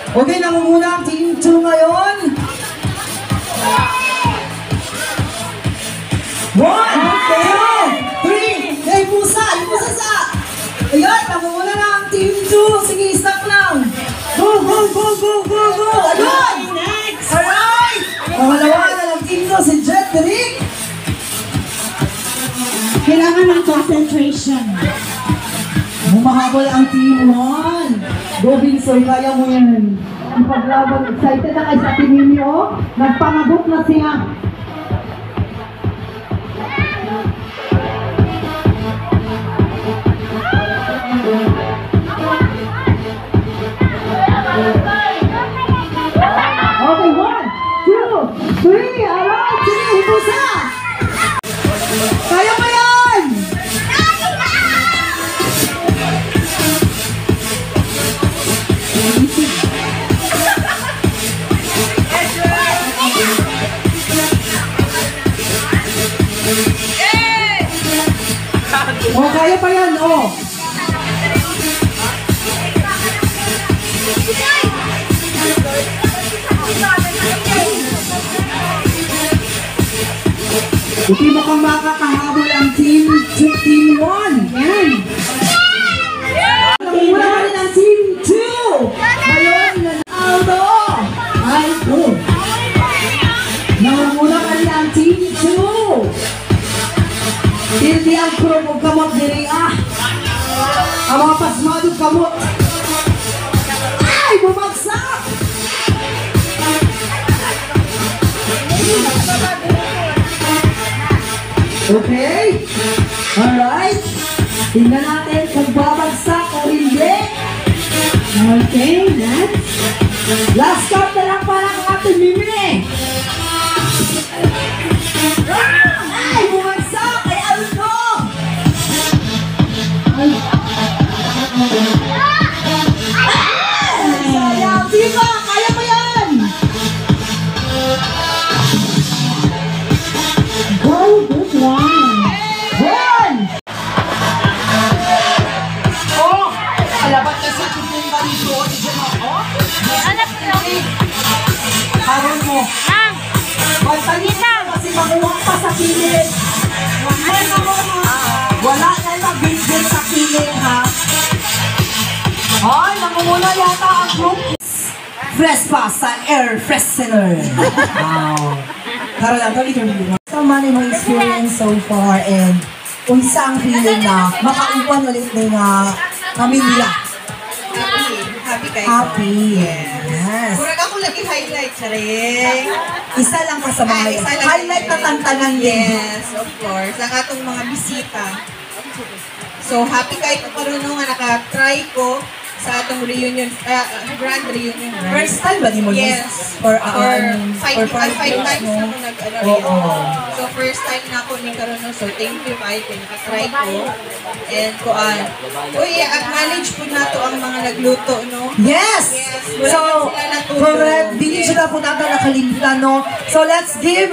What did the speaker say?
Okay, nangunguna ang Team 2 ngayon. 1, 2, 3. Hey, pusa! Pusa sa! Ayan, nangunguna na ang Team 2. Sige, stop lang. Go, go, go, go, go, go! Ayan! Next! Alright! Pangalawa na ng Team 2, si Jedrick. Kailangan ng concentration. Humahabol ang Team 1. Go, Vinson, kaya mo yan. Ang paglaban, excited na kayo sa Team ninyo. Nagpangabot na siya. Okay, 1, 2, 3. Alright, sige, hipusa. Kaya mo yan! Oh, kaya pa yan, oh. Hindi mo kang makakahabol ang Team 1. Yan. Wala ka rin ang Team 2. Ngayon, Aldo. Ay, oh. Nangunguna ka rin ang Team 2. Hindi ang kromog kamot diri, ah. Ang mga pasmadong kamot. Ay, bumagsak. Okay? Alright? Tingnan natin kung babagsak o hindi. Okay, next. Last count na lang para ang ating Mimi. Ay, bumagsak kay Aldo. Ay, sayang. Sige pa, kaya mo yan. Go, good one. Oh, alabat ka sa tutong barito. Anak ko lang. Haron mo. Nang. Bantayin ka kasi makuha pa sa kilid. Wala na nabigyan sa kilid, ha? Ay, namumuna yata ang group. Fresh pa sa air freshener. Wow. Tara lang, tuloy-tuloy. So, mali mo experience so far and unsa ang feeling na makaupan ulit ng pamilya. Happy kayo. Happy. Yes. Kurang ako lagi highlight, Charing. Isa lang ka sa mga Isa lang. highlight na tantanan din. Yes, of course. Ang atong mga bisita. So, happy kayo ko karoon nga naka-try ko sa atong reunion, grand reunion. Right? First time ba di mo Yes. For five times na ako nag-reunion. Oo. So, first time na ako ni karoon. So, thank you kayo kung naka-try ko. And uy, acknowledge po na to ang mga nagluto, no? Yes! Yes. Wala So, sila natulog. correct. Dili sila po natin nakalimutan, no? So, let's give